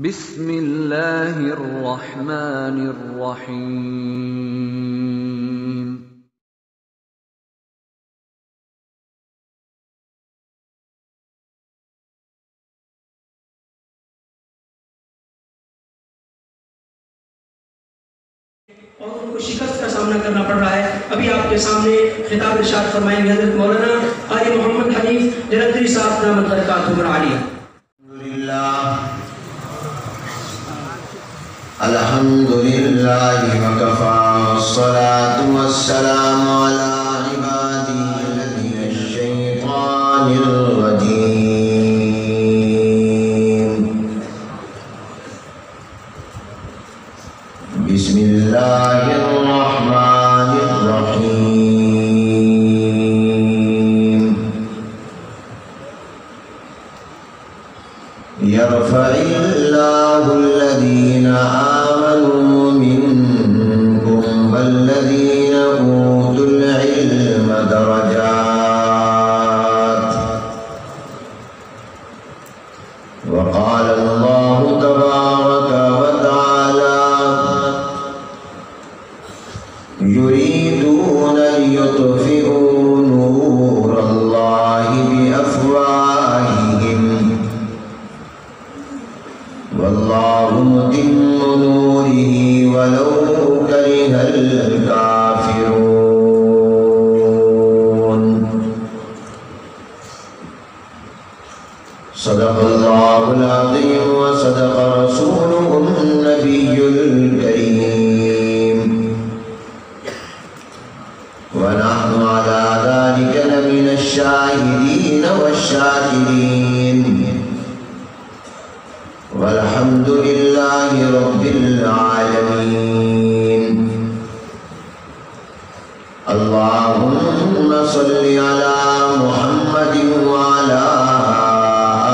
بسم اللہ الرحمن الرحیم۔ اور ان کو شکست کا سامنا کرنا پڑ رہا ہے۔ ابھی آپ کے سامنے خطاب ارشاد فرمائیں گے حضرت مولانا قاری محمد حنیف جلندری صاحب دامت برکاتہم العالیہ۔ الحمدللہ وکفی والصلاة والسلام علی عبادی من الشیطان الرجیم۔ بسم اللہ الرحمن الرحیم۔ یرفع اللہ الذین آمنوا منکم والذین اوتوا العلم درجات، وقال اللہ تبارک وتعالی يريدون ليطفئوا نور الله بأفواههم والله متم نوره ولو كره الكافرون۔ صدق الله العظيم وصدق رسوله النبي الكريم، ونحن على ذلك لمن الشاهدين والشاكرين، والحمد لله رب العالمين۔ اللهم صل على محمد وعلى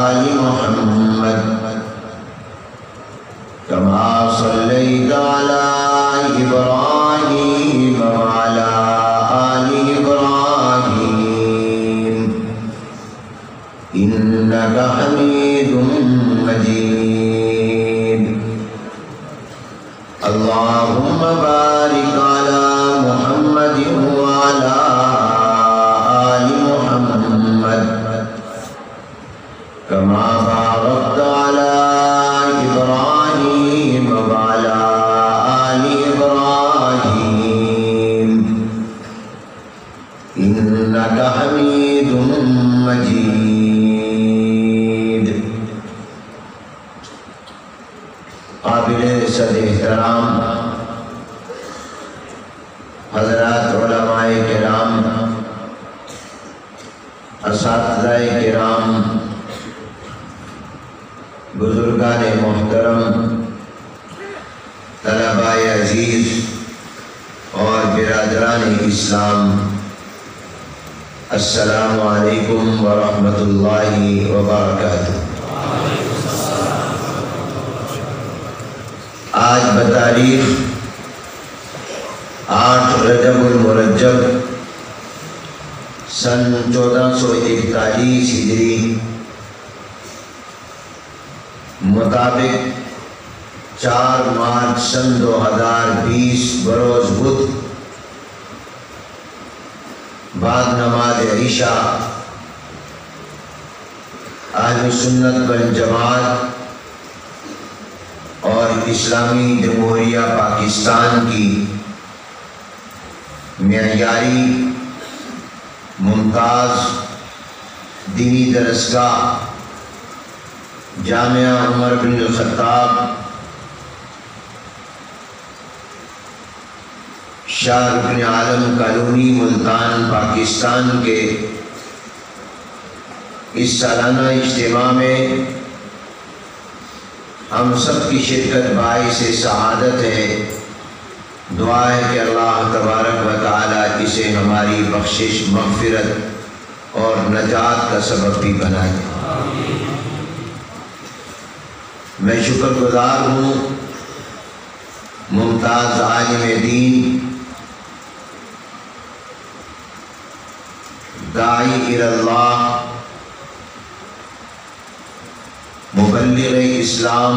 آل محمد كما صليت على إبراهيم وعلى آل إبراهيم إنك حميد مجيد۔ اللهم بارك على محمد وعلى آل محمد كما باركت على إبراهيم وعلى آل إبراهيم إنك حميد مجيد۔ قابل صد احترام حضرات علماء کرام، اساتذہ کرام، بزرگان محترم، طلباء عزیز اور برادران اسلام، السلام علیکم ورحمۃ اللہ وبرکاتہ۔ آج بتاریخ 8 رجب المرجب سن 1441 ہجری مطابق 4 مارچ سن 2020 بروز بدھ بعد نماز عشاء اہل سنت والجماعت اور اسلامی جمہوریہ پاکستان کی معیاری ممتاز دینی درسگاہ جامعہ عمر بن الخطاب شاہ رکن عالم کالونی ملتان پاکستان کے اس سالانہ اجتماع میں ہم سب کی شرکت باعث سعادت ہے۔ دعا ہے کہ اللہ تبارک و تعالی اسے ہماری بخشش، مغفرت اور نجات کا سبب بھی بنائے۔ میں شکر گزار ہوں ممتاز عالم دین، داعی الی اللہ، مبلغ اسلام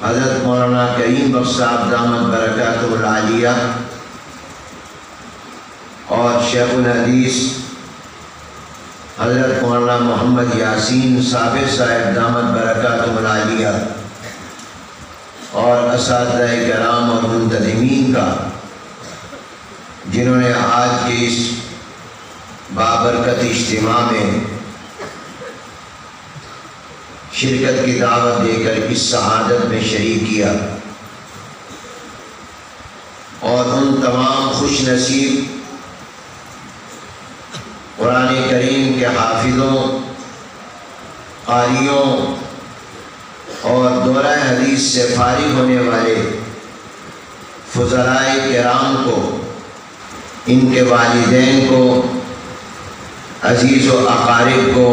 حضرت مولانا کریم بخش صاحب دامت برکاتہ العالیہ اور شیخ الحدیث حضرت مولانا محمد یاسین صابر صاحب دامت برکاتہ العالیہ اور اساتذہ کرام اور منتظمین کا، جنہوں نے آج کے اس بابرکت اجتماع میں شرکت کی دعوت دے کر اس سعادت میں شریک کیا، اور ان تمام خوش نصیب قرآن کریم کے حافظوں، قاریوں اور دورہ حدیث سے فارغ ہونے والے فضلائے کرام کو، ان کے والدین کو، عزیز و اقارب کو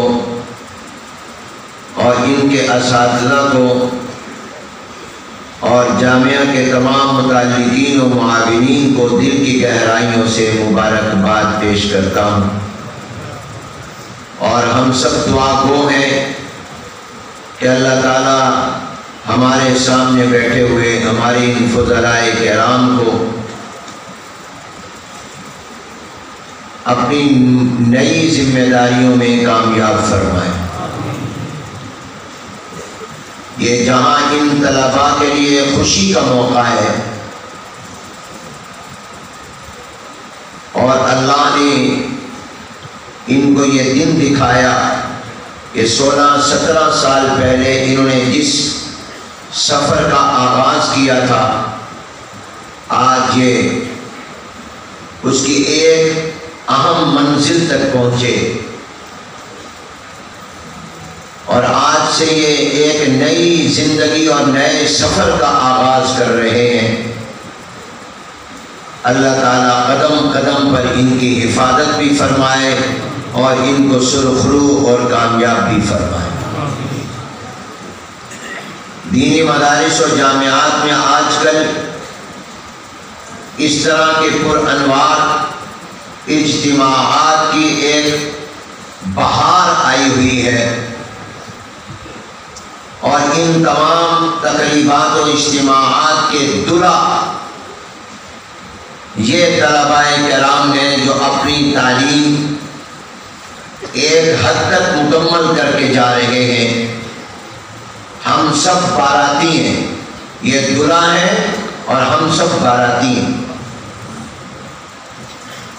اور ان کے اساتذہ کو اور جامعہ کے تمام متعلقین و معاونین کو دل کی گہرائیوں سے مبارکباد پیش کرتا ہوں، اور ہم سب دعا گو ہیں کہ اللہ تعالی ہمارے سامنے بیٹھے ہوئے ہمارے ان فضلائے کرام کو اپنی نئی ذمہ داریوں میں کامیاب فرمائے۔ یہ جہاں ان طلباء کے لیے خوشی کا موقع ہے، اور اللہ نے ان کو یہ دن دکھایا کہ 16-17 سال پہلے انہوں نے جس سفر کا آغاز کیا تھا، آج یہ اس کی ایک اہم منزل تک پہنچے، اور آج سے یہ ایک نئی زندگی اور نئے سفر کا آغاز کر رہے ہیں۔ اللہ تعالیٰ قدم قدم پر ان کی حفاظت بھی فرمائے اور ان کو سرخرو اور کامیاب بھی فرمائے۔ دینی مدارس اور جامعات میں آج کل اس طرح کے پرانوار اجتماعات کی ایک بہار آئی ہوئی ہے، اور ان تمام تقریبات و اجتماعات کے دلہ یہ طلباء کرام ہیں جو اپنی تعلیم ایک حد تک مکمل کر کے جا رہے ہیں۔ ہم سب باراتی ہیں، یہ دلہا ہیں اور ہم سب باراتی ہیں،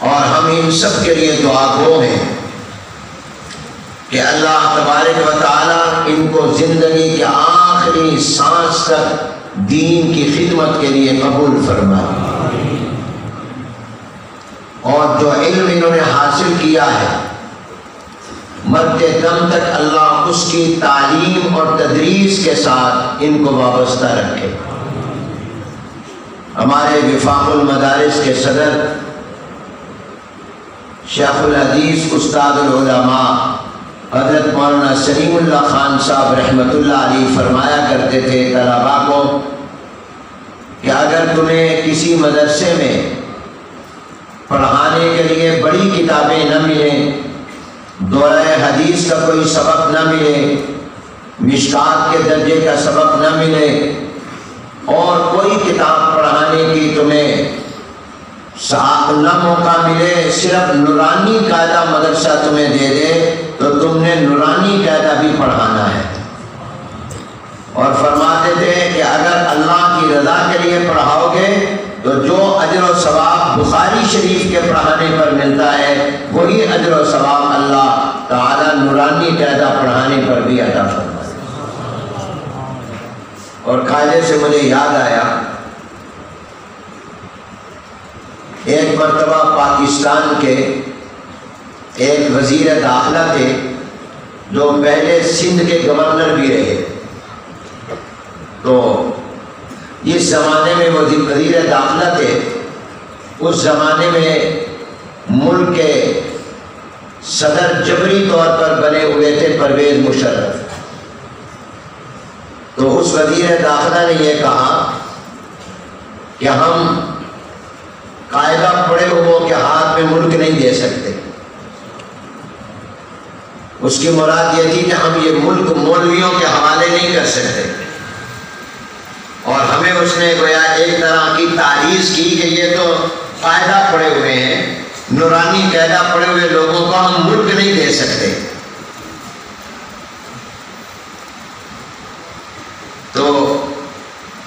اور ہم ان سب کے لیے دعا گو ہیں کہ اللہ تبارک و تعالی ان کو زندگی کے آخری سانس تک دین کی خدمت کے لیے قبول فرمائے، اور جو علم انہوں نے حاصل کیا ہے مرتے دم تک اللہ اس کی تعلیم اور تدریس کے ساتھ ان کو وابستہ رکھے۔ ہمارے وفاق المدارس کے صدر شیخ الحدیث استاد العلماء حضرت مولانا سلیم اللہ خان صاحب رحمۃ اللہ علیہ فرمایا کرتے تھے طلباء کو کہ اگر تمہیں کسی مدرسے میں پڑھانے کے لیے بڑی کتابیں نہ ملیں، دورہ حدیث کا کوئی سبق نہ ملے، مشکات کے درجے کا سبق نہ ملے، اور کوئی کتاب پڑھانے کی تمہیں نہ موقع ملے، صرف نورانی قاعدہ مدرسہ تمہیں دے دے تو تم نے نورانی قاعدہ بھی پڑھانا ہے۔ اور فرماتے تھے کہ اگر اللہ کی رضا کے لیے پڑھاؤ گے تو جو اجر و ثواب بخاری شریف کے پڑھانے پر ملتا ہے وہی اجر و ثواب اللہ تعالیٰ نورانی قاعدہ پڑھانے پر بھی عطا فرمائے۔ اور قاعدے سے مجھے یاد آیا، ایک مرتبہ پاکستان کے ایک وزیر داخلہ تھے جو پہلے سندھ کے گورنر بھی رہے، تو جس زمانے میں وہ وزیر داخلہ تھے اس زمانے میں ملک کے صدر جبری طور پر بنے ہوئے تھے پرویز مشرف۔ تو اس وزیر داخلہ نے یہ کہا کہ ہم قاعدہ پڑے ہوئے کے ہاتھ میں ملک نہیں دے سکتے، اس کی مراد یہ تھی کہ ہم یہ ملک مولویوں کے حوالے نہیں کر سکتے، اور ہمیں اس نے گویا ایک طرح کی تعریض کی کہ یہ تو قاعدہ پڑے ہوئے ہیں، نورانی قاعدہ پڑے ہوئے لوگوں کو ہم ملک نہیں دے سکتے۔ تو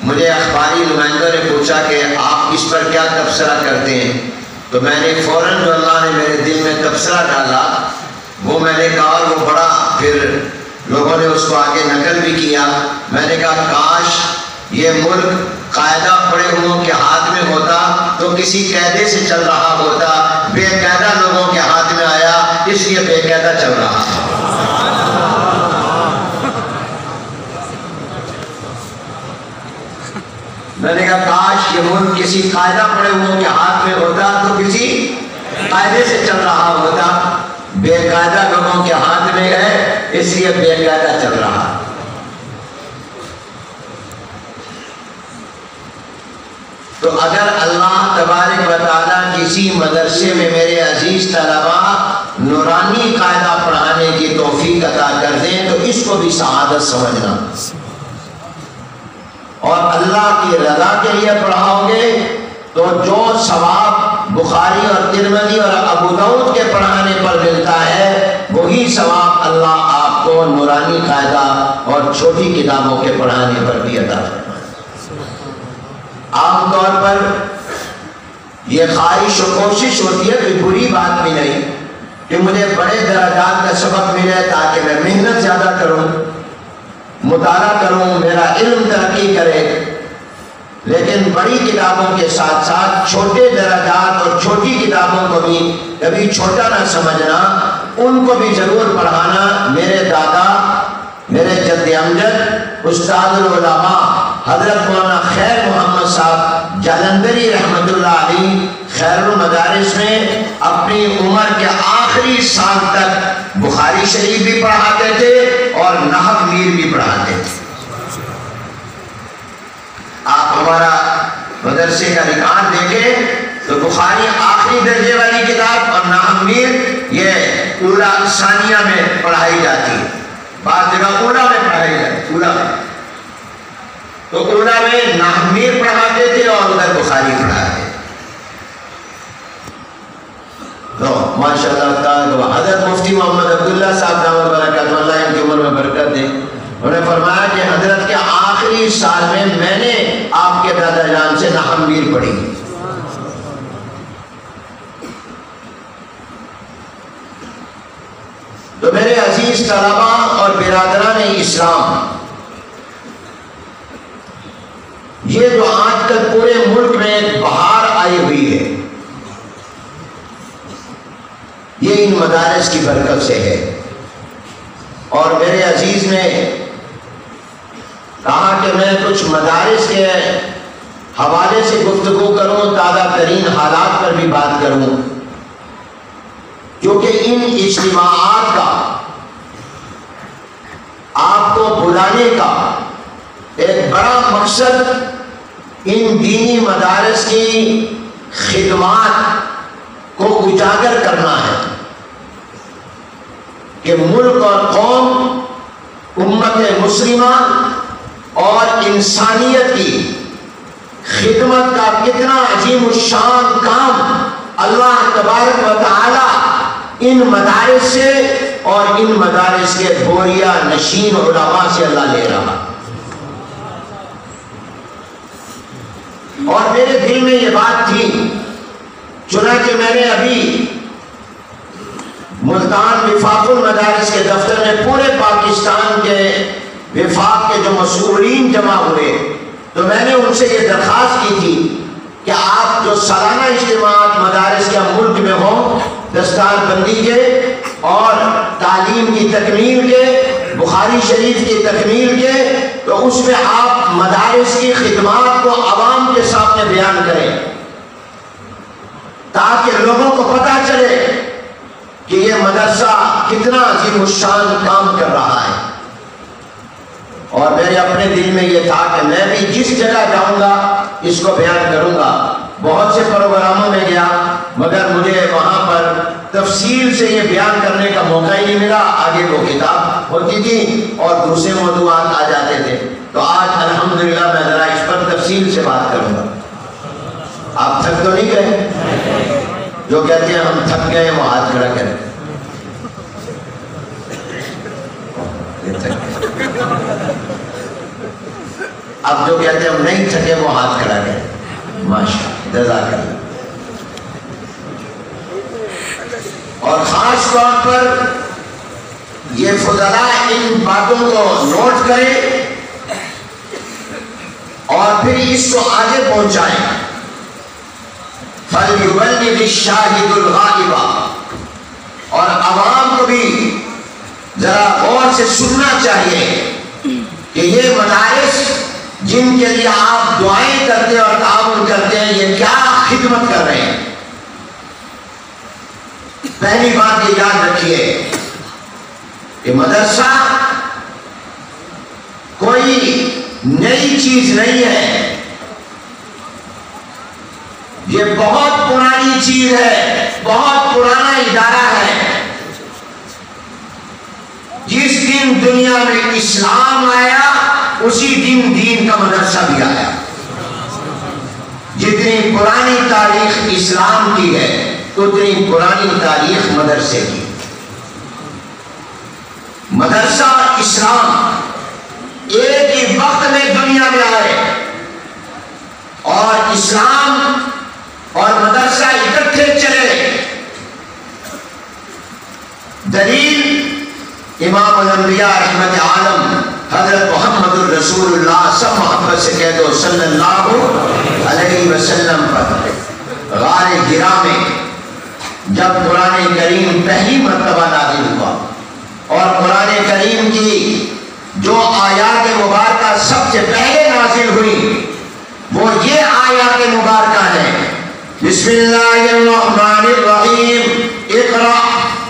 مجھے اخباری نمائندوں نے پوچھا کہ آپ اس پر کیا تبصرہ کرتے ہیں، تو میں نے فوراً جو اللہ نے میرے دل میں تبصرہ ڈالا وہ میں نے کہا، اور وہ بڑا پھر لوگوں نے اس کو آگے نقل بھی کیا، میں نے کہا کاش یہ ملک قاعدہ پڑے ہوئوں کے ہاتھ میں ہوتا تو کسی قاعدے سے چل رہا ہوتا، بے قاعدہ لوگوں کے ہاتھ میں آیا اس لیے بے قاعدہ چل رہا ہے۔ میں نے کہا کاش یہ ملک کسی قاعدہ پڑے ہوئوں کے ہاتھ میں ہوتا تو کسی قاعدے سے چل رہا ہوتا، بے قاعدہ لوگوں کے ہاتھ میں ہے اس لیے بے قاعدہ چل رہا ہے۔ تو اگر اللہ تبارک و تعالیٰ کسی مدرسے میں میرے عزیز طلباء نورانی قاعدہ پڑھانے کی توفیق عطا کر دیں تو اس کو بھی سعادت سمجھنا، اور اللہ کی رضا کے لیے پڑھاؤ گے تو جو ثواب بخاری اور ترمذی اور ابو داؤد کے پڑھانے پر ملتا ہے وہی ثواب اللہ آپ کو نورانی قاعدہ اور چھوٹی کتابوں کے پڑھانے پر بھی عطا فرمائے۔ عام طور پر یہ خواہش و کوشش ہوتی ہے، کوئی بری بات بھی نہیں کہ مجھے بڑے درجات کا سبق ملے تاکہ میں محنت زیادہ کروں، مطالعہ کروں، میرا علم ترقی کرے، لیکن بڑی کتابوں کے ساتھ ساتھ چھوٹے درجات اور چھوٹی کتابوں کو بھی کبھی چھوٹا نہ سمجھنا، ان کو بھی ضرور پڑھانا۔ میرے دادا، میرے جد امجد استاد العلماء حضرت مولانا خیر محمد صاحب جالندری رحمت اللہ علیہ خیر المدارس میں اپنی عمر کے آخری سال تک بخاری شریف بھی پڑھاتے تھے اور نحو میر بھی پڑھاتے تھے۔ آپ ہمارا مدرسے کا ریکارڈ دیکھیں تو بخاری آخری درجے والی کتاب اور نحو میر یہ اولا ثانیہ میں پڑھائی جاتی ہے، بعض جگہ اولا میں پڑھائی جاتی ہے، اولا میں، تو اولا میں نحو میر پڑھاتے تھے اور ادھر بخاری پڑھاتے تھے۔ تو ماشاء اللہ تعالیٰ حضرت مفتی محمد عبداللہ صاحب دامت برکاتہ اللہ ان کی عمر میں برکت دے، انہوں نے فرمایا کہ حضرت کے آخری سال میں نے آپ کے دادا جان سے نحو میر پڑھی۔ تو میرے عزیز طلباء اور برادران اسلام، یہ جو آج کل پورے ملک میں ایک بہار آئی ہوئی ہے یہ ان مدارس کی برکت سے ہے، اور میرے عزیز نے کہا کہ میں کچھ مدارس کے حوالے سے گفتگو کروں، تازہ ترین حالات پر بھی بات کروں، کیونکہ ان اجتماعات کا آپ کو بلانے کا ایک بڑا مقصد ان دینی مدارس کی خدمات کو اجاگر کرنا ہے کہ ملک اور قوم، امت مسلمہ اور انسانیت کی خدمت کا کتنا عظیم الشان کام اللہ تبارک و تعالی ان مدارس سے اور ان مدارس کے بوریا نشین علماء سے اللہ لے رہا۔ اور میرے دل میں یہ بات تھی، چنانچہ میں نے ابھی ملتان وفاق المدارس کے دفتر میں پورے پاکستان کے وفاق کے جو مسئولین جمع ہوئے تو میں نے ان سے یہ درخواست کی تھی کہ آپ جو سالانہ اجتماعات مدارس کے ملک میں ہوں، دستار بندی کے اور تعلیم کی تکمیل کے، بخاری شریف کی تکمیل کے، تو اس میں آپ مدارس کی خدمات کو عوام کے سامنے بیان کریں تاکہ لوگوں کو پتہ چلے کہ یہ مدرسہ کتنا عظیم الشان کام کر رہا ہے۔ اور میرے اپنے دل میں یہ تھا کہ میں بھی جس جگہ جاؤں گا اس کو بیان کروں گا۔ بہت سے پروگراموں میں گیا مگر مجھے وہاں پر تفصیل سے یہ بیان کرنے کا موقع ہی نہیں ملا. آگے وہ کتاب ہوتی تھی اور دوسرے موضوعات آ جاتے تھے. تو آج الحمدللہ میں ذرا اس پر تفصیل سے بات کروں گا. آپ تھک تو نہیں گئے؟ جو کہتے ہیں ہم تھک گئے وہ ہاتھ کھڑا کریں. اب جو کہتے ہیں ہم نہیں تھکے وہ ہاتھ کھڑا کریں. ماشاءاللہ، جزاک اللہ. اور خاص طور پر یہ فضلاء ان باتوں کو نوٹ کریں اور پھر اس کو آگے پہنچائیں. فَلْيُبَلِّغِ الشَّاهِدُ الْغَائِبَ. اور عوام کو بھی ذرا غور سے سننا چاہیے کہ یہ مدارس جن کے لیے آپ دعائیں کرتے اور تعاون کرتے ہیں یہ کیا خدمت کر رہے ہیں. پہلی بات یہ یاد رکھیے کہ مدرسہ کوئی نئی چیز نہیں ہے. یہ بہت پرانی چیز ہے، بہت پرانا ادارہ ہے. جس دن دنیا میں اسلام آیا اسی دن دین کا مدرسہ بھی آیا. جتنی پرانی تاریخ اسلام کی ہے اتنی پرانی تاریخ مدرسے کی. مدرسہ اسلام ایک ہی وقت میں دنیا میں آئے اور اسلام اور مدرسہ اکٹھے چلے. دلیل امام الانبیاء رحمت عالم حضرت محمد الرسول اللہ، سب محبت سے کہہ دو صلی اللہ علیہ وسلم پر. غار حرا میں جب قرآن کریم پہلی مرتبہ نازل ہوا اور قرآن کریم کی جو آیات مبارکہ سب سے پہلے نازل ہوئی وہ یہ آیات مبارکہ ہیں. بسم اللہ الرحمن الرحیم. اقرأ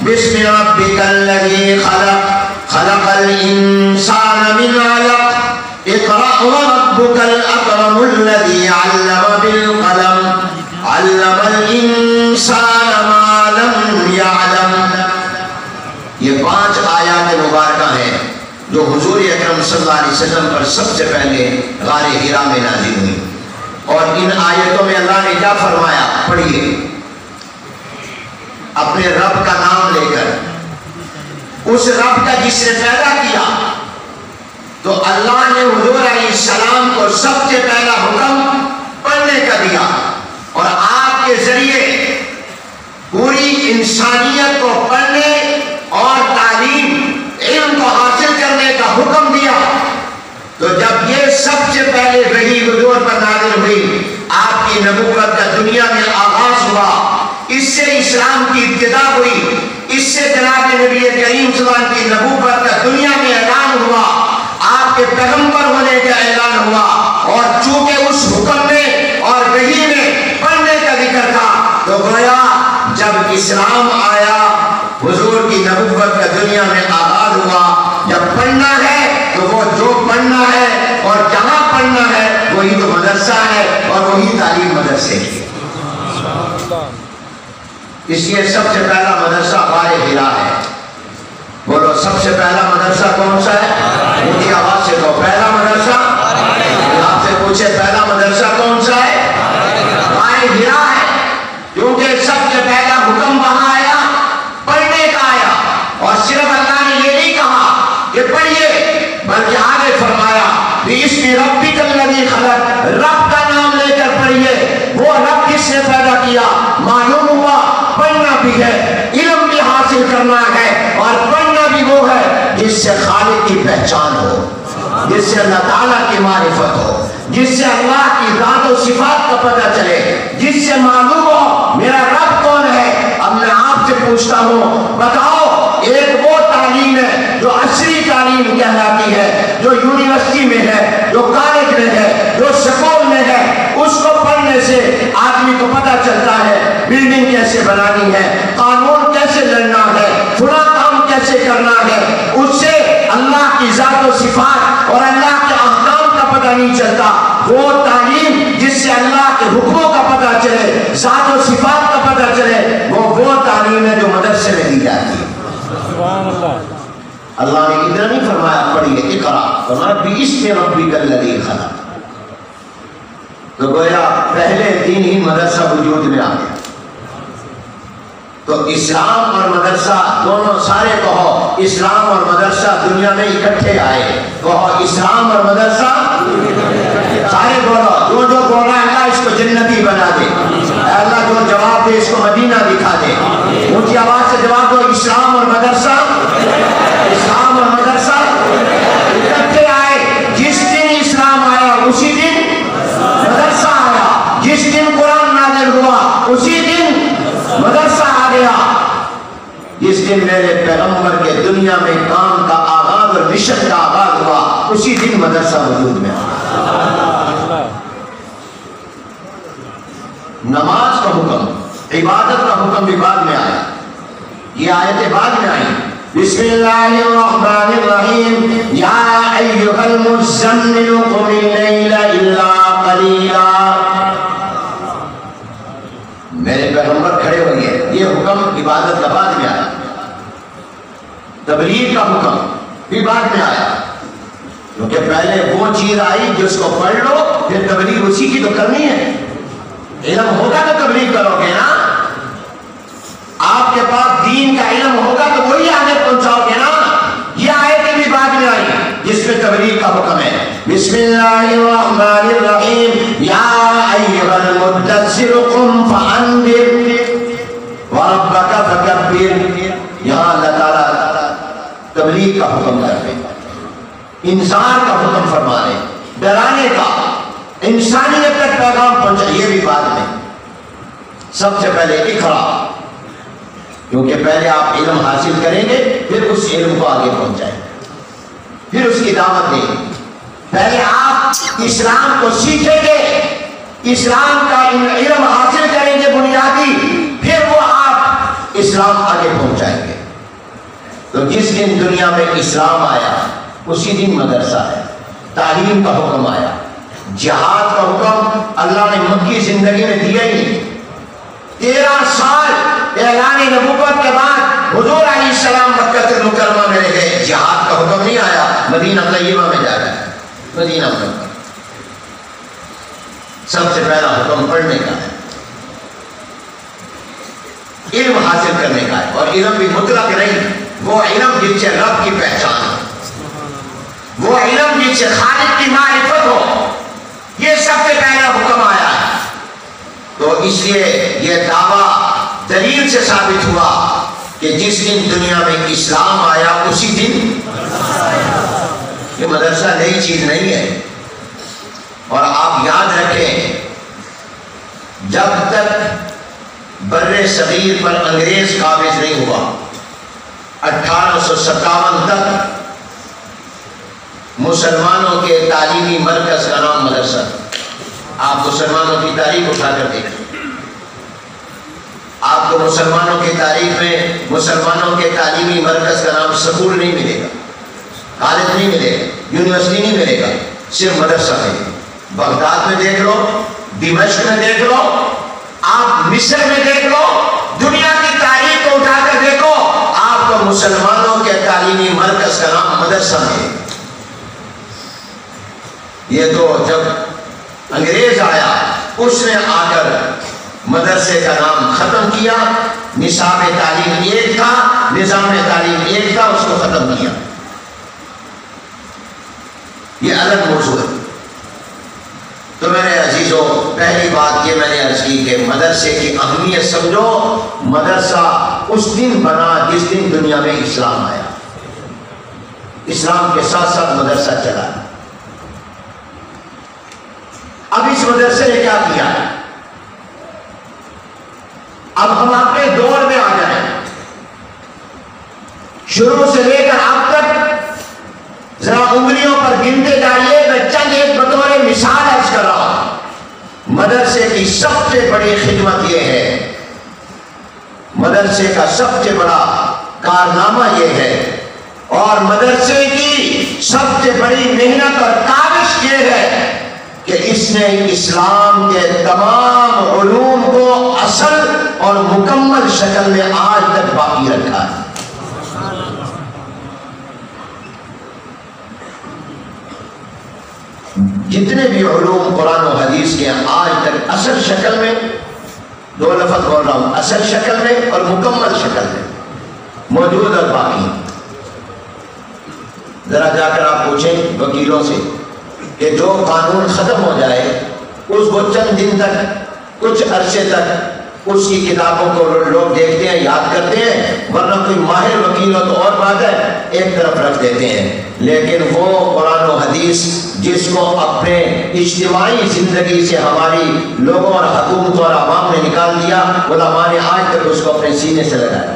بسم ربک الذی خلق خلق الانسان من علق. اقرأ وربک الاکرم الذی علم بالقلم علم الانسان ما لم یعلم. یہ 5 آیات مبارکہ ہیں جو حضور اکرم صلی اللہ علیہ وسلم پر سب سے پہلے غار حرا میں نازل ہوئی. اور ان آیتوں میں اللہ نے کیا فرمایا؟ پڑھیے. اپنے رب کا نام لے کر، اس رب کا جس نے پیدا کیا، تو اللہ نے حضور علیہ السلام کو سب سے پہلا حکم پڑھنے کا دیا اور آپ کے ذریعے پوری انسانیت کو پڑھنے اور تعلیم علم کو حاصل کرنے کا حکم دیا. تو جب یہ سب سے پہلے وحی حضور پر نازل ہوئی، آپ کی نبوت کا دنیا میں آغاز ہوا، اس سے اسلام کی ابتدا ہوئی، اس سے جناب نبی کریم صلی اللہ علیہ وسلم کی نبوت کا دنیا میں اعلان ہوا، آپ کے پیغمبر ہونے کا اعلان ہوا. اور چونکہ اس حکم میں اور وحی میں پڑھنے کا ذکر تھا تو گویا جب اسلام آیا حضور کی نبوت کا دنیا میں آغاز ہوا. جب پڑھنا ہے تو وہ جو پڑھنا ہے اور جہاں پڑھنا ہے وہی تو مدرسہ ہے اور وہی تعلیم مدرسے کی. اس لیے سب سے پہلا مدرسہ غار حرا ہے. بولو سب سے پہلا مدرسہ کون سا ہے؟ اونچی آواز سے کہو پہلا مدرسہ. آپ سے پوچھے پہلا مدرسہ کون سا ہے؟ غار حرا ہے. کیونکہ سب سے پہلا حکم وہاں آیا، پڑھنے کا آیا. اور صرف اللہ نے یہ نہیں کہا کہ پڑھیے، بلکہ آگے فرمایا بِاسْمِ رَبِّكَ الَّذِي خَلَقَ. رب کا نام لے کر پڑھیے. وہ رب کس نے پیدا کیا معلوم ہوا. پڑھنا بھی ہے، علم بھی حاصل کرنا ہے، اور پڑھنا بھی وہ ہے جس سے خالق کی پہچان ہو، جس سے اللہ تعالیٰ کی معرفت ہو، جس سے اللہ کی ذات و صفات کا پتہ چلے، جس سے معلوم ہو میرا رب کون ہے. اب میں آپ سے پوچھتا ہوں، بتاؤ ایک وہ تعلیم ہے جو عصری تعلیم کہلاتی ہے، جو یونیورسٹی میں ہے، جو کالج میں ہے، جو سکول میں ہے. اس کو پڑھنے سے آدمی کو پتہ چلتا ہے بلڈنگ کیسے بنانی ہے، قانون کیسے لڑنا ہے، فلاں کام کیسے کرنا ہے. اس سے اللہ کی ذات و صفات اور اللہ کے احکام کا پتہ نہیں چلتا. وہ تعلیم جس سے اللہ کے حکموں کا پتہ چلے، ذات و صفات کا پتہ چلے، وہ تعلیم ہے جو مدرسے میں دی جاتی ہے۔ سبحان اللہ۔ اللہ نے ادھر نہیں فرمایا پڑھیے اقرا، فرمایا بِاسْمِ رَبِّكَ الَّذِي خَلَقَ۔ تو گویا پہلے دن ہی مدرسہ وجود میں آ گیا۔ تو اسلام اور مدرسہ دونوں، سارے کہو اسلام اور مدرسہ دنیا میں اکٹھے آئے، کہو اسلام اور مدرسہ، سارے بولو، جو بول رہا ہے اللہ اس کو جنتی بنا دے، اے اللہ جو جواب دے اس کو مدینہ دکھا دے، اونچی آواز سے جواب دو، اسلام اور مدرسہ، اسلام اور مدرسہ اکٹھے آئے۔ جس دن اسلام آیا اسی دن مدرسہ آیا، جس دن قرآن نازل ہوا اسی دن مدرسہ آ گیا، جس دن میرے پیغمبر کے دنیا میں کام کا آغاز اور مشن کا آغاز ہوا اسی دن مدرسہ وجود میں آیا۔ نماز کا حکم، عبادت کا حکم بھی بعد میں آیا، یہ آیتیں بعد میں آئی۔ بسم اللہ الرحمن الرحیم، یا ایھا المزمل قم اللیل الا قلیلا۔ میرے پیغمبر کھڑے ہوئے ہیں، یہ حکم عبادت کا بعد میں آیا۔ تبلیغ کا حکم بھی بعد میں آیا، کیونکہ پہلے وہ چیز آئی جس کو پڑھ لو، پھر تبلیغ اسی کی تو کرنی ہے۔ علم ہوگا تو تبلیغ کرو گے نا، آپ کے پاس دین کا علم ہوگا تو وہی آگے پہنچاؤ گے نا۔ یہ آیتیں بھی بعد میں آئی جس میں تبلیغ کا حکم ہے۔ بسم اللہ الرحمن الرحیم، یا ایھا المدثر قم فانذر وربک فکبر۔ یہاں اللہ تعالیٰ تبلیغ کا حکم کر رہے ہیں، انذار کا حکم فرما رہے ہیں، ڈرانے کا، انسانیت تک پیغام پہنچا، یہ بھی بعد میں۔ سب سے پہلے اقرا، کیونکہ پہلے آپ علم حاصل کریں گے پھر اس علم کو آگے پہنچائیں، پھر اس کی دعوت دیں گے۔ پہلے آپ اسلام کو سیکھیں گے، اسلام کا علم حاصل کریں گے بنیادی، پھر وہ آپ اسلام آگے پہنچائیں گے۔ تو جس دن دنیا میں اسلام آیا اسی دن مدرسہ ہے، تعلیم کا حکم آیا، جہاد کا حکم اللہ نے مکی زندگی میں دیا ہی نہیں۔ 13 سال اعلان نبوت کے بعد حضور علیہ السلام مکہ المکرمہ میں رہے، جہاد کا حکم نہیں آیا، مدینہ طیبہ میں جا رہا ہے، مدینہ میں۔ سب سے پہلا حکم پڑھنے کا ہے، علم حاصل کرنے کا ہے، اور علم بھی مطلق نہیں، وہ علم جس سے رب کی پہچان ہو، وہ علم جس سے خالق کی معرفت ہو، یہ سب سے پہلا حکم آیا ہے۔ تو اس لیے یہ دعویٰ دلیل سے ثابت ہوا کہ جس دن دنیا میں اسلام آیا اسی دن یہ مدرسہ نئی چیز نہیں ہے۔ اور آپ یاد رکھیں، جب تک بر صغیر پر انگریز قابض نہیں ہوا، 1857 تک مسلمانوں کے تعلیمی مرکز کا نام مدرسہ۔ آپ مسلمانوں کی تاریخ اٹھا کر دیکھیں، آپ کو مسلمانوں کی تاریخ میں مسلمانوں کے تعلیمی مرکز کا نام سکول نہیں ملے گا، کالج نہیں ملے گا، یونیورسٹی نہیں ملے گا، صرف مدرسہ ہے۔ بغداد میں دیکھ لو، دمشق میں دیکھ لو، آپ مصر میں دیکھ لو، دنیا کی تاریخ کو اٹھا کر دیکھو، آپ کو مسلمانوں کے تعلیمی مرکز کا نام مدرسہ ہے۔ یہ تو جب انگریز آیا اس نے آ کر مدرسے کا نام ختم کیا، نصاب تعلیم ایک تھا، نظام تعلیم ایک تھا، اس کو ختم کیا۔ یہ الگ موضوع ہے۔ تو میرے عزیزوں، پہلی بات یہ میں نے عرض کی کہ مدرسے کی اہمیت سمجھو۔ مدرسہ اس دن بنا جس دن دنیا میں اسلام آیا، اسلام کے ساتھ ساتھ مدرسہ چلا۔ اب اس مدرسے نے کیا کیا؟ اب ہم اپنے دور میں آ جائیں، شروع سے لے کر اب تک ذرا انگلیوں پر گنتے جائیے، میں چند ایک بطور مثال عرض کر رہا ہوں۔ مدرسے کی سب سے بڑی خدمت یہ ہے، مدرسے کا سب سے بڑا کارنامہ یہ ہے، اور مدرسے کی سب سے بڑی محنت اور کاوش یہ ہے کہ اس نے اسلام کے تمام علوم کو اصل اور مکمل شکل میں آج تک باقی رکھا ہے۔ جتنے بھی علوم قرآن و حدیث کے آج تک اصل شکل میں، دو لفظ بول رہا ہوں، اصل شکل میں اور مکمل شکل میں موجود اور باقی۔ ذرا جا کر آپ پوچھیں وکیلوں سے کہ جو قانون ختم ہو جائے اس کو چند دن تک، کچھ عرصے تک اس کی کتابوں کو لوگ دیکھتے ہیں، یاد کرتے ہیں، ورنہ کوئی ماہر وکیل ہو تو اور بات ہے، ایک طرف رکھ دیتے ہیں۔ لیکن وہ قرآن و حدیث جس کو اپنے اجتماعی زندگی سے ہماری لوگوں اور حکومت اور عوام نے نکال دیا، علماء نے آج تک اس کو اپنے سینے سے لگایا،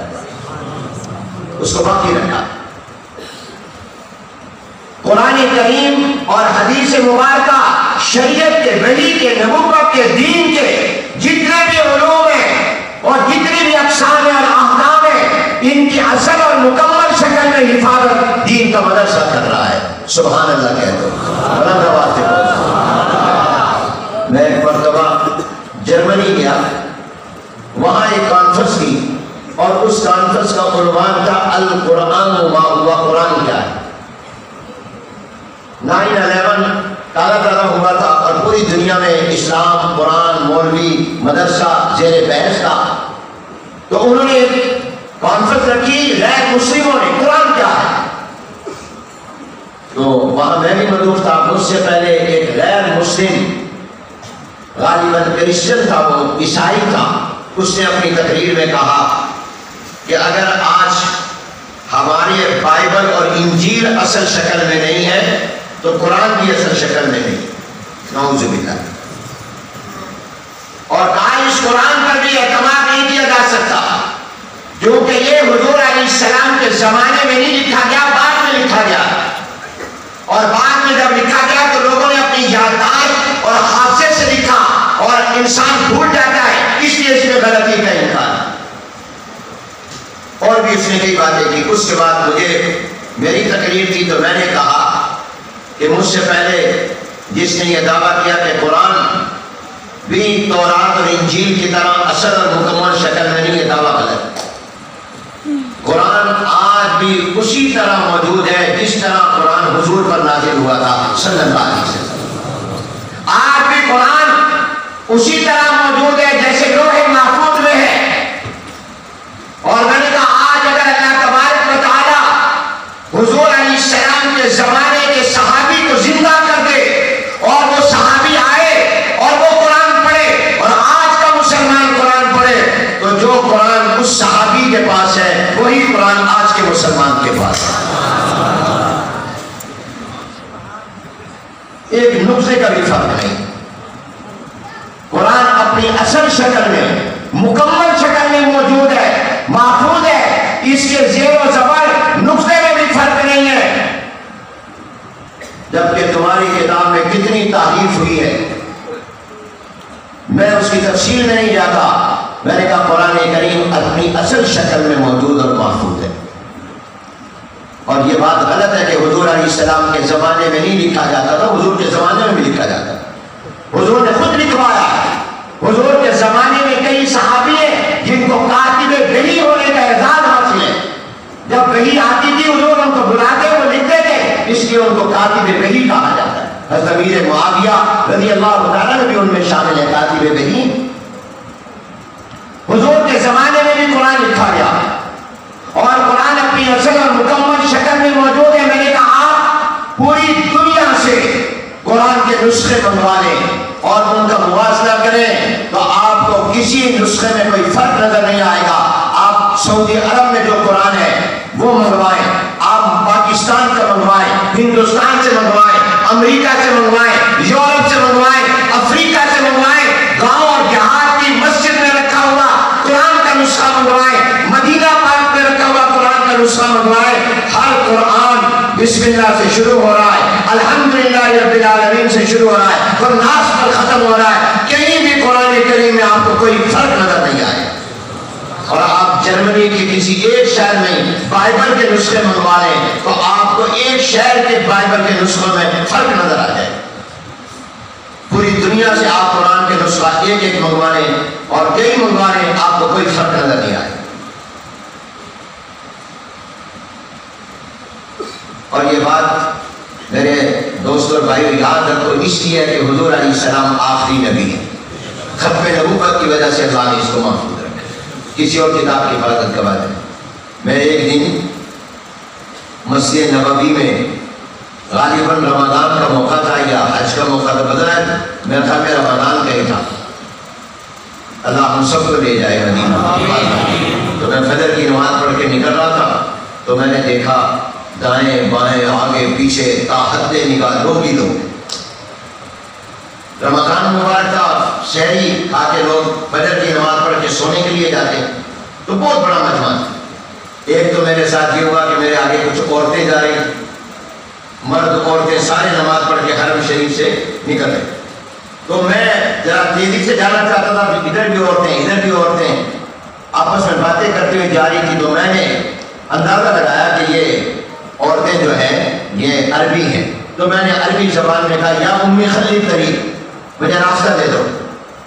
اس کو باقی رکھا۔ قرآن کریم اور حدیث مبارکہ، شریعت کے، وحی کے، نبوت کے، دین کے جتنے بھی علوم ہیں اور جتنی بھی اقسام اور احکام ہیں، ان کی اصل اور مکمل شکل میں حفاظت دین کا مدرسہ کر رہا ہے۔ سبحان اللہ کہہ دو، بلند آواز سے بولو۔ میں ایک مرتبہ جرمنی گیا، وہاں ایک کانفرنس کی اور اس کانفرنس کا عنوان تھا القرآن ما ہوا، قرآن کیا ہے۔ 9/11 تازہ تازہ ہوا تھا اور پوری دنیا میں اسلام، قرآن، مولوی، مدرسہ زیر بحث تھا، تو انہوں نے کانفرنس رکھی غیر مسلموں نے، قرآن کیا ہے۔ تو وہاں میں بھی موجود تھا، مجھ سے پہلے ایک غیر مسلم، غالباً کرسچن تھا، وہ عیسائی تھا، اس نے اپنی تقریر میں کہا کہ اگر آج ہماری بائبل اور انجیل اصل شکل میں نہیں ہے تو قرآن بھی اصل شکل میں نہیں، نعوذ باللہ۔ اور کہا اس قرآن پر بھی اعتماد نہیں کیا جا سکتا، کیونکہ یہ حضور علیہ السلام کے زمانے میں نہیں لکھا گیا، بعد میں لکھا گیا، اور بعد میں جب لکھا گیا تو لوگوں نے اپنی یادداشت اور حادثے سے لکھا، اور انسان بھول جاتا ہے، اس لیے اس میں غلطی کا امکان۔ اور بھی اس نے کئی باتیں کی۔ اس کے بعد مجھے میری تقریر تھی تو میں نے کہا کہ مجھ سے پہلے جس نے یہ دعویٰ کیا کہ قرآن بھی تورات اور انجیل کی طرح اصل اور مکمل شکل میں نہیں، یہ دعویٰ غلط ہے۔ قرآن آج بھی اسی طرح موجود ہے جس طرح قرآن حضور پر نازل ہوا تھا صلی اللہ علیہ وسلم۔ آج بھی قرآن اسی طرح موجود ہے جیسے لوح محفوظ میں ہے۔ اور میں نے کہا آج اگر اللہ تبارک و تعالیٰ حضور علیہ السلام کے زمانے کے صحابی کو زندہ کر دے اور وہ صحابی آئے اور وہ قرآن پڑھے اور آج کا مسلمان قرآن پڑھے، تو جو قرآن اس صحابی کے پاس ہے وہی قرآن آج کے مسلمان کے پاس ہے۔ ایک نقطے کا بھی فرق نہیں، قرآن اپنی اصل شکل میں، مکمل شکل میں موجود ہے، محفوظ ہے، اس کے زیر و زبر نقطے میں بھی فرق نہیں ہے۔ جبکہ تمہاری کتاب میں کتنی تعریف ہوئی ہے، میں اس کی تفصیل میں نہیں جاتا، میں نے کہا قرآن کریم اپنی اصل شکل میں موجود اور محفوظ ہے۔ اور یہ بات غلط ہے کہ حضور علیہ السلام کے زمانے میں نہیں لکھا جاتا تھا، حضور کے زمانے میں بھی لکھا جاتا تھا، حضور نے خود لکھوایا۔ حضور کے زمانے میں کئی صحابی ہیں جن کو کاتب وحی ہونے کا اعزاز حاصل ہے، جب وحی آتی تھی حضور ان کو بلاتے، وہ لکھتے تھے، اس لیے ان کو کاتب وحی کہا جاتا ہے۔ حضرت امیر معاویہ رضی اللہ تعالیٰ بھی ان میں شامل ہے، کاتب وحی۔ حضور کے زمانے میں بھی قرآن لکھا گیا اور قرآن اپنی اصل اور مکمل شکل میں موجود ہے۔ میں نے کہا آپ پوری دنیا سے قرآن کے نسخے منگوا لیں اور ان کا موازنہ کریں تو آپ کو کسی نسخے میں کوئی فرق نظر نہیں آئے گا۔ آپ سعودی عرب میں جو قرآن ہے وہ منگوائیں، آپ پاکستان کا منگوائیں، ہندوستان سے منگوائیں، امریکہ سے منگوائیں، یورپ سے منگوائیں، افریقہ سے منگوائیں، گاؤں اور دیہات کی مسجد میں رکھا ہوا قرآن کا نسخہ منگوائیں، مدینہ پاک میں رکھا ہوا قرآن کا نسخہ منگوائیں، ہر قرآن بسم اللہ سے شروع ہو رہا ہے، الحمدللہ رب العالمین سے شروع ہو رہا ہے، والناس پر ختم ہو رہا ہے۔ کہیں بھی قرآن کریم میں آپ کو کوئی فرق نظر نہیں آئے۔ اور آپ جرمنی کے کسی ایک شہر میں بائبل کے نسخے منگوا لیں تو آپ کو ایک شہر کے بائبل کے نسخوں میں فرق نظر آ جائے۔ دنیا سے آپ قرآن کے نسخہ ایک ایک منگوا لیں اور کئی منگوا لیں، آپ کو کوئی فرق نظر نہیں آئے. اور یہ بات میرے دوست اور بھائیو یاد رکھو، اس لیے کہ حضور علیہ السلام آخری نبی ہے. ختم نبوت کی وجہ سے اللہ نے اس کو محفوظ رکھا، کسی اور کتاب کی حفاظت کا بات ہے. میں ایک دن مسجد نبوی میں غالباً رمضان کا موقع تھا یا حج کا موقع تھا، پتہ ہے میرا خیال میں رمضان کا ہی تھا. اللہ ہم سب کو لے جائے مدینہ. تو میں فجر کی نماز پڑھ کے نکل رہا تھا تو میں نے دیکھا دائیں بائیں آگے پیچھے تا حد نگاہ لوگ ہی لوگ. رمضان مبارک تھا، شہری کھا کے لوگ فجر کی نماز پڑھ کے سونے کے لیے جاتے ہیں، تو بہت بڑا مجمع تھا. ایک تو میرے ساتھ یہ ہوا کہ میرے آگے کچھ عورتیں جا رہی، مرد عورتیں سارے نماز پڑھ کے حرم شریف سے نکل رہے. تو میں ذرا تیزی سے جانا چاہتا تھا، ادھر بھی عورتیں ادھر بھی عورتیں آپس میں باتیں کرتے ہوئے جا رہی تھی. تو میں نے اندازہ لگایا کہ یہ عورتیں جو ہیں یہ عربی ہیں. تو میں نے عربی زبان میں کہا یا امی خلی طریق، مجھے راستہ دے دو.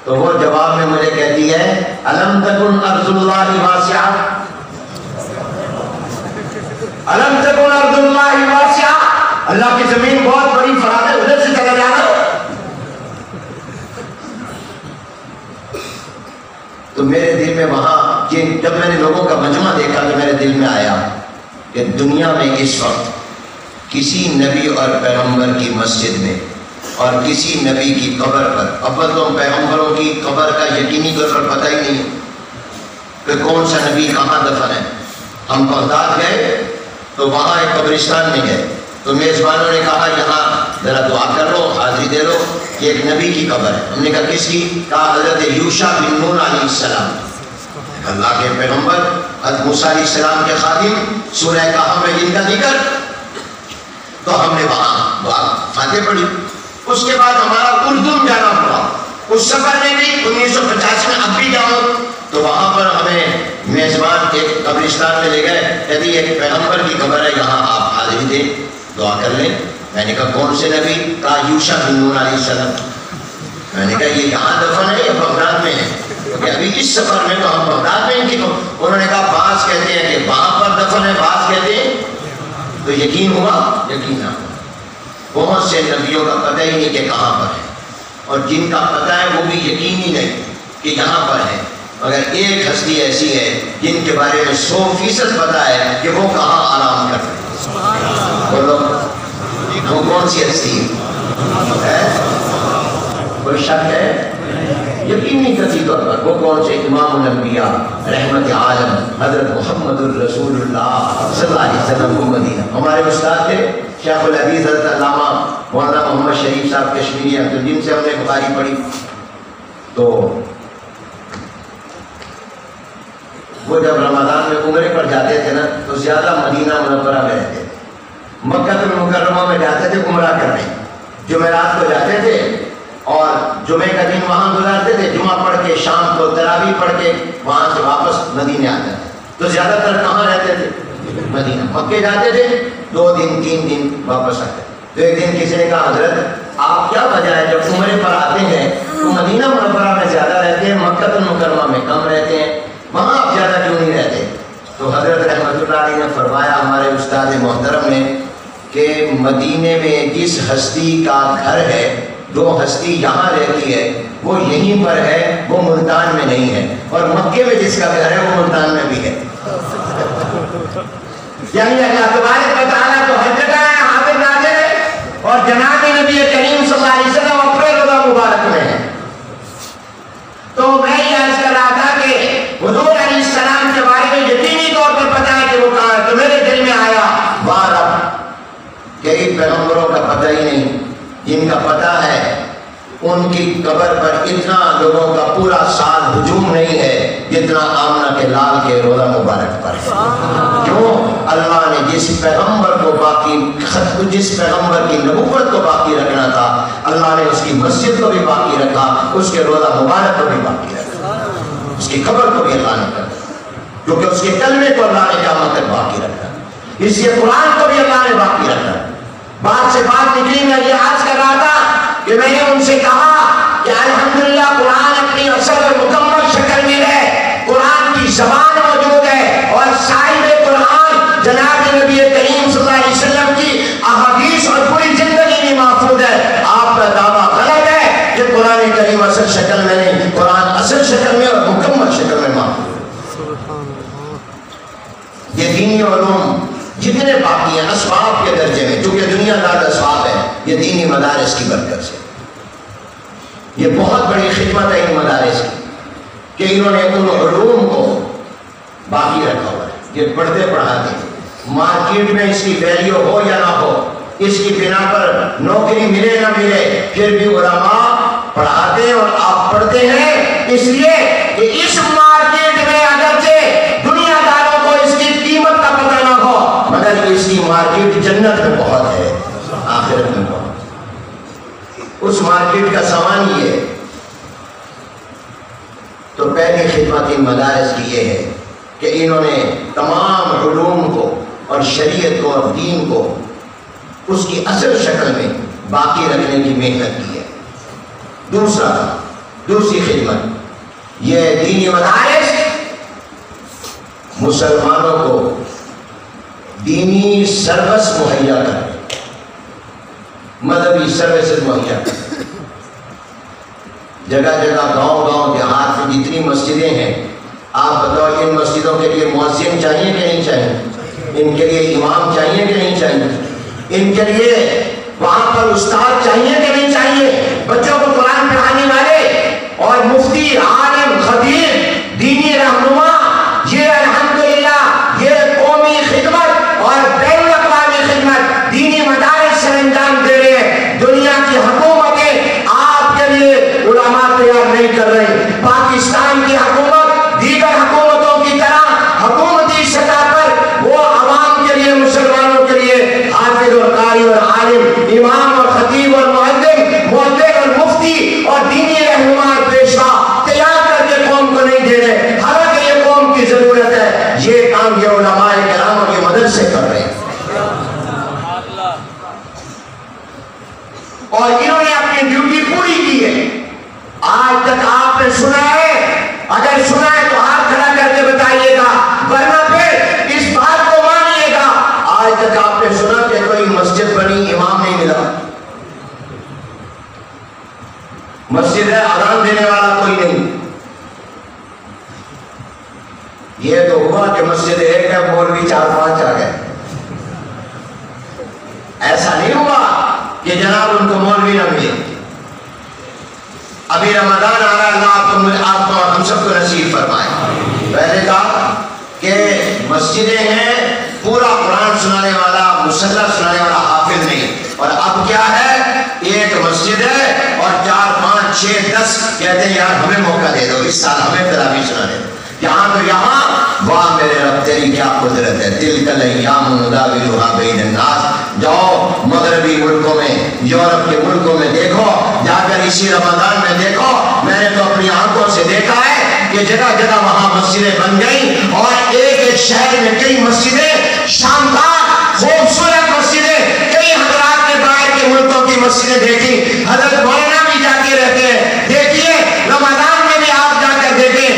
تو وہ جواب میں مجھے کہتی ہے الم تکن ارض اللہ واسعہ، الم تکن ارض اللہ واسعہ، اللہ کی زمین بہت بڑی فراخ ہے، ادھر سے چلا جانا. تو میرے دل میں وہاں جب میں نے لوگوں کا مجمع دیکھا تو میرے دل میں آیا کہ دنیا میں اس وقت کسی نبی اور پیغمبر کی مسجد میں اور کسی نبی کی قبر پر، اول تو پیغمبروں کی قبر کا یقینی طور پر پتہ ہی نہیں ہے کہ کون سا نبی کہاں دفن ہے. ہم بغداد گئے تو وہاں ایک قبرستان میں گئے تو میزبانوں نے کہا یہاں ذرا دعا کر لو، حاضری دے لو، یہ ایک نبی کی قبر ہے. ہم نے کہا کس کی؟ کہا حضرت یوشع بن نون علیہ السلام، اللہ کے پیغمبر، حضرت موسیٰ علیہ السلام کے خادم، سورہ کہف میں جن کا ذکر. تو ہم نے وہاں دعا فاتح پڑھی. اس کے بعد ہمارا اردن جانا ہوا. اس سفر میں بھی 1950 میں اب بھی جاؤ تو وہاں پر ہمیں میزبان ایک قبرستان میں لے گئے، کہتی ایک پیغمبر کی قبر ہے، یہاں آپ حاضری دیں، دعا کر لیں. میں نے کہا کون سے نبی؟ کہا یوشع بن نون علیہ السلام. میں نے کہا یہ یہاں دفن ہے یا بغداد میں ہے؟ کیونکہ ابھی اس سفر میں تو ہم بغداد میں ہیں. انہوں نے کہا بعض کہتے ہیں کہ وہاں پر دفن ہے، بعض کہتے ہیں. تو یقین ہوا؟ یقین نہ ہوا. بہت سے نبیوں کا پتہ ہی نہیں کہ کہاں پر ہے، اور جن کا پتہ ہے وہ بھی یقین ہی نہیں کہ یہاں پر ہے. مگر ایک ہستی ایسی ہے جن کے بارے میں 100% پتہ ہے کہ وہ کہاں آرام کر رہے ہیں. بولو وہ کون سی ہستی ہے؟ کوئی شک ہے؟ یقینی قطعی طور پر وہ کون سے؟ امام الانبیاء رحمت عالم حضرت محمد الرسول اللہ صلی اللہ علیہ وسلم کو مدینہ. ہمارے استاد تھے شیخ الحدیث حضرت علامہ مولانا محمد شریف صاحب کشمیری، جن سے ہم نے بخاری پڑھی. تو وہ جب رمضان میں عمرے پر جاتے تھے نا تو زیادہ مدینہ منورہ میں رہتے تھے. مکہ المکرمہ میں جاتے تھے عمرہ کرنے، جمعرات کو جاتے تھے اور جمعے کا دن وہاں گزارتے تھے. جمعہ پڑھ کے شام کو تراویح پڑھ کے وہاں سے واپس مدینے آتے تھے. تو زیادہ تر کہاں رہتے تھے؟ مدینہ. مکے جاتے تھے 2 دن 3 دن واپس آتے. تو ایک دن کسی نے کہا حضرت آپ کیا وجہ ہے جب عمرے پر آتے ہیں تو مدینہ منورہ میں زیادہ رہتے ہیں، مکہ المکرمہ میں کم رہتے ہیں، وہاں آپ زیادہ کیوں نہیں رہتے؟ تو حضرت رحمت اللہ علیہ نے فرمایا ہمارے استاد محترم نے کہ مدینے میں جس ہستی کا گھر ہے، جو ہستی یہاں رہتی ہے وہ یہیں پر ہے، وہ ملتان میں نہیں ہے. اور مکے میں جس کا گھر ہے وہ ملتان میں بھی ہے. یعنی اللہ تبارک و تعالیٰ تو ہر جگہ ہے، حاضر ناظر ہے، اور جناب نبی کریم صلی اللہ علیہ وسلم اپنے روضہ مبارک میں ہے. تو میں یہ عرض کر رہا تھا کہ حضور علیہ السلام کے بارے میں یقینی طور پر پتہ ہے کہ وہ کہاں ہے. تو میرے دل میں آیا بار کئی پیغمبروں کا پتہ ہی نہیں. جن کا پتہ ہے ان کی قبر پر اتنا لوگوں کا پورا سال ہجوم نہیں ہے جتنا آمنہ کے لال کے روضہ مبارک پر ہے. کیوں؟ اللہ نے جس پیغمبر کو باقی جس پیغمبر کی نبوت کو باقی رکھنا تھا، اللہ نے اس کی مسجد کو بھی باقی رکھا، اس کے روضہ مبارک کو بھی باقی رکھا، اس کی قبر کو بھی اللہ نے رکھا، کیونکہ اس کے کلمے کو اللہ نے قیامت تک باقی رکھا. اس لیے قرآن کو بھی اللہ نے باقی رکھا. بات سے بات نکلی، میں یہ عرض کر رہا تھا کہ میں نے ان سے کہا کہ مدارس کی برکت سے. یہ بہت بڑی خدمت ہے ان مدارس کی کہ انہوں نے ان علوم کو باقی رکھا ہوا ہے. یہ پڑھتے پڑھاتے مارکیٹ میں اس کی ویلیو ہو یا نہ ہو, اس کی بنا پر نوکری ملے نہ ملے, پھر بھی علماء پڑھاتے ہیں اور آپ پڑھتے ہیں اس لیے کہ اس مارکیٹ میں اگرچہ دنیا داروں کو اس کی قیمت کا پتہ نہ ہو, مگر اس کی مارکیٹ جنت میں بہت ہے, آخرت میں بہت. اس مارکیٹ کا سامان یہ ہے. تو پہلی خدمت ان مدارس کی یہ ہے کہ انہوں نے تمام علوم کو اور شریعت کو اور دین کو اس کی اصل شکل میں باقی رکھنے کی محنت کی ہے. دوسری خدمت یہ دینی مدارس مسلمانوں کو دینی سروس مہیا کرتے, مذہبی سروسز مہیا کرتے. جگہ جگہ گاؤں دیہات میں جتنی مسجدیں ہیں, آپ بتاؤ ان مسجدوں کے لیے مؤذن چاہیے کہ نہیں چاہیے؟ ان کے لیے امام چاہیے کہ نہیں چاہیے؟ ان کے لیے وہاں پر استاد چاہیے کہ نہیں چاہیے؟ بچوں کو قرآن پڑھانے والے اور مفتی, عالم, خطیب, دینی رہنما, یہ الحمدللہ یہ قومی خدمت اور بین الاقوامی خدمت دینی مدارس سے انجام دے رہے ہیں. دنیا کی حکومتیں آپ کے لیے علماء تیار نہیں کر رہی. پاکستان کی حکومت دیگر حکومتوں کی طرح حکومتی سطح پر وہ عوام کے لیے, مسلمانوں کے لیے حافظ اور قاری اور عالم, امام اور خطیب اور مؤذن, مؤذن اور مفتی اور دینی رہنما اور پیشوا تیار کر کے قوم کو نہیں دے رہے, حالانکہ یہ قوم کی ضرورت ہے. یہ کام یہ علماء کرام اور یہ مدد سے کر رہے ہیں اور انہوں نے اپنی ڈیوٹی پوری کی ہے. آج تک آپ نے سنا ہے, اگر سنا ہے تو ہاتھ کھڑا کر کے بتائیے گا, ورنہ پھر اس بات کو مانیے گا. آج تک آپ نے سنا کہ کوئی مسجد بنی, امام نہیں ملا, مسجد ہے اذان دینے والا کوئی نہیں. یہ تو ہوا کہ مسجد ایک ہے, مولوی 4-5 آ گئے. ایسا نہیں ہوا کہ جناب ان کو مولوی نہ ملے. ابھی رمضان آ رہا ہے, اللہ آپ کو ہم سب کو نصیب فرمائے. پہلے کہا کہ مسجدیں ہیں, پورا قرآن سنانے والا, مصلی سنانے والا حافظ نہیں. اور اب کیا ہے, ایک مسجد ہے اور 4-5, 6, 10 کہتے ہیں یار ہمیں موقع دے دو, اس سال ہمیں تراویح سنانے دو. یہاں تو یہاں, واہ میرے رب تیری کیا قدرت ہے. تلک الایام نداولها بین الناس. جاؤ مغربی ملکوں میں, یورپ کے ملکوں میں دیکھو, جا کر اسی رمضان میں دیکھو. میں نے تو اپنی آنکھوں سے دیکھا ہے کہ جگہ جگہ وہاں مسجدیں بن گئیں اور ایک شہر میں کئی مسجدیں, شاندار خوبصورت مسجدیں. کئی حضرات نے باہر کے ملکوں کی مسجدیں دیکھی, حضرت مولانا بھی جاتے رہتے ہیں. دیکھیے رمضان میں بھی آپ جا کر دیکھیں,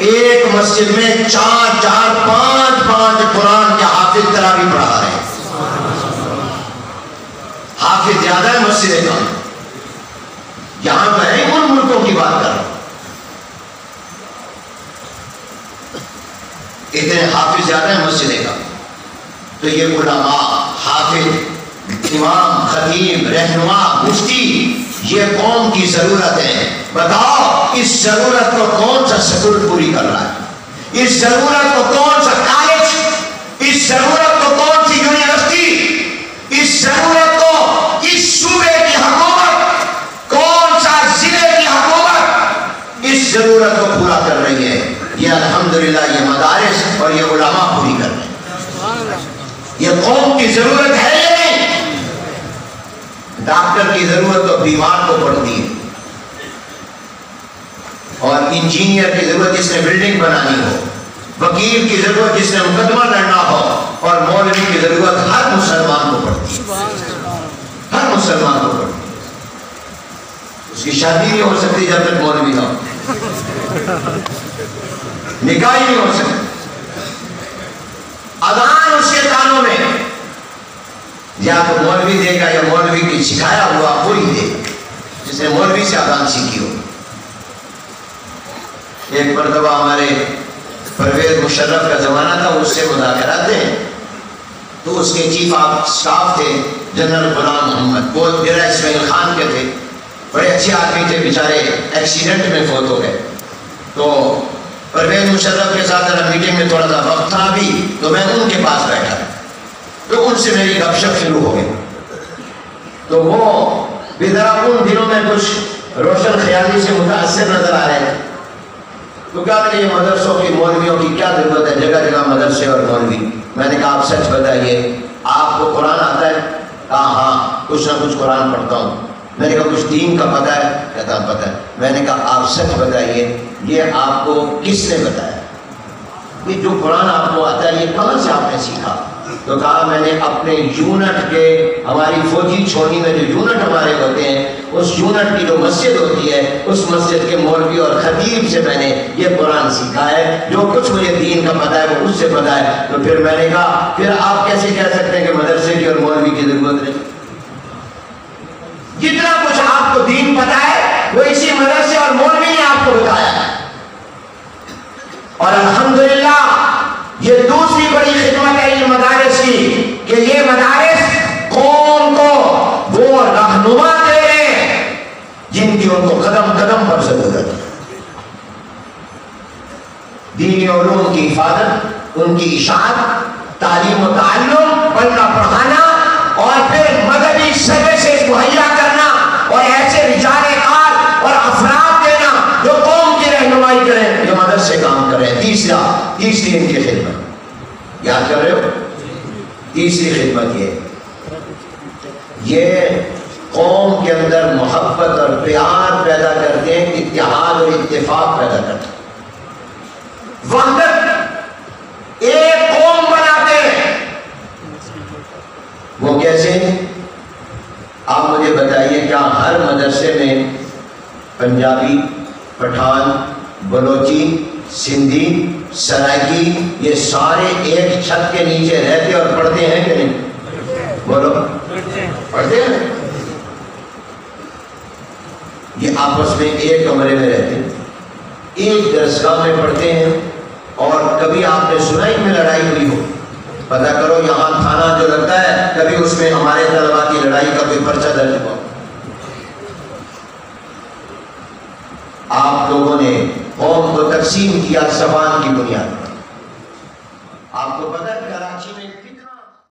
ایک مسجد میں 4-4, 5-5 قرآن کے حافظ تراویح پڑھا رہے ہیں. حافظ زیادہ ہے, مسجدیں کم. یہاں تو ہے, ان ملکوں کی بات کر رہا ہوں, اتنے حافظ زیادہ ہے, مسجدیں کم. تو یہ علماء, حافظ, امام, خطیب, رہنما, مفتی, یہ قوم کی ضرورت ہے. بتاؤ اس ضرورت کو کون سا سکول پوری کر رہا ہے؟ اس ضرورت کو کون سا کالج, اس ضرورت کو کون سی یونیورسٹی, اس ضرورت کو اس صوبے کی حکومت, کون سا ضلع کی حکومت اس ضرورت کو پورا کر رہی ہے؟ یہ الحمدللہ یہ مدارس اور یہ علماء پوری کر رہے ہیں. یہ قوم کی ضرورت ہے یا نہیں؟ ڈاکٹر کی ضرورت تو بیمار کو پڑتی ہے, اور انجینئر کی ضرورت جس نے بلڈنگ بنانی ہو, وکیل کی ضرورت جس نے مقدمہ لڑنا ہو, اور مولوی کی ضرورت ہر مسلمان کو پڑتی ہے. ہر مسلمان کو پڑتی ہے. اس کی شادی نہیں ہو سکتی جب تک مولوی نہ ہو, نکاح نہیں ہو سکتی. اذان اس کے کانوں میں یا تو مولوی دے گا یا مولوی کی سکھایا ہوا کوئی دے گا, جس نے مولوی سے اذان سیکھی ہو. ایک مرتبہ ہمارے پرویز مشرف کا زمانہ تھا, اس سے مذاکرات تھے, تو اس کے چیف آف سٹاف تھے جنرل غلام محمد، وہ ڈیرہ اسماعیل خان کے تھے، بڑے اچھے آدمی تھے، بیچارے ایکسیڈنٹ میں فوت ہو گئے. تو پرویز مشرف کے ساتھ ذرا میٹنگ میں تھوڑا سا وقت تھا بھی، تو میں ان کے پاس بیٹھا، تو ان سے میری گپ شپ شروع ہو گئی. تو وہ بھی ذرا ان دنوں میں کچھ روشن خیالی سے متاثر نظر آ رہے تھے. تو کیا کہ یہ مدرسوں کی مولویوں کی کیا ضرورت ہے، جگہ جگہ مدرسے اور مولوی. میں نے کہا آپ سچ بتائیے، آپ کو قرآن آتا ہے؟ کہا ہاں کچھ نہ کچھ قرآن پڑھتا ہوں. میں نے کہا کچھ دین کا پتہ ہے؟ کہتا پتہ ہے. میں نے کہا آپ سچ بتائیے، یہ آپ کو کس نے بتایا؟ یہ جو قرآن آپ کو آتا ہے یہ کہاں سے آپ نے سیکھا؟ تو کہا میں نے اپنے یونٹ کے، ہماری فوجی چھوڑی میں جو یونٹ ہمارے ہوتے ہیں، اس یونٹ کی جو مسجد ہوتی ہے، اس مسجد کے مولوی اور خطیب سے میں نے یہ قرآن سیکھا ہے. جو کچھ مجھے دین کا پتہ ہے وہ اس سے پتہ ہے. تو پھر میں نے کہا پھر آپ کیسے کہہ سکتے ہیں کہ مدرسے کی اور مولوی کی ضرورت نہیں؟ جتنا کچھ آپ کو دین پتہ ہے وہ اسی مدرسے اور مولوی نے آپ کو بتایا ہے. اور الحمدللہ یہ دوسری بڑی خدمت ہے ان مدارس کی کہ یہ مدارس قوم کو وہ رہنما دے رہے ہیں جن کی ان کو قدم قدم پر ضرورت ہے. دینی علوم کی حفاظت، ان کی اشاعت، تعلیم و تعلم، پڑھنا پڑھانا، اور پھر مذہبی سطح سے مہیا کرنا، اور ایسے رجال کار اور افراد دینا جو قوم کی رہنمائی کریں، جو مدرسے کام کریں. تیسری ان کی خدمت یاد کر رہے ہو؟ تیسری خدمت یہ قوم کے اندر محبت اور پیار پیدا کرتے ہیں، اتحاد اور اتفاق پیدا کرتے ہیں، وحدت، ایک قوم بناتے ہیں. وہ کیسے؟ آپ مجھے بتائیے کیا ہر مدرسے میں پنجابی، پٹھان، بلوچی، سندھی، سرائکی یہ سارے ایک چھت کے نیچے رہتے اور پڑھتے ہیں کہ نہیں؟ بولو پڑھتے ہیں. یہ آپس میں ایک کمرے میں رہتے ہیں، ایک درسگاہ میں پڑھتے ہیں. اور کبھی آپ نے سنا ان میں لڑائی ہوئی ہو؟ پتہ کرو یہاں تھانہ جو لگتا ہے کبھی اس میں ہمارے طلباء کی لڑائی کا کوئی پرچہ درج ہوا؟ آپ لوگوں نے قوم کو تقسیم کیا زبان کی بنیاد.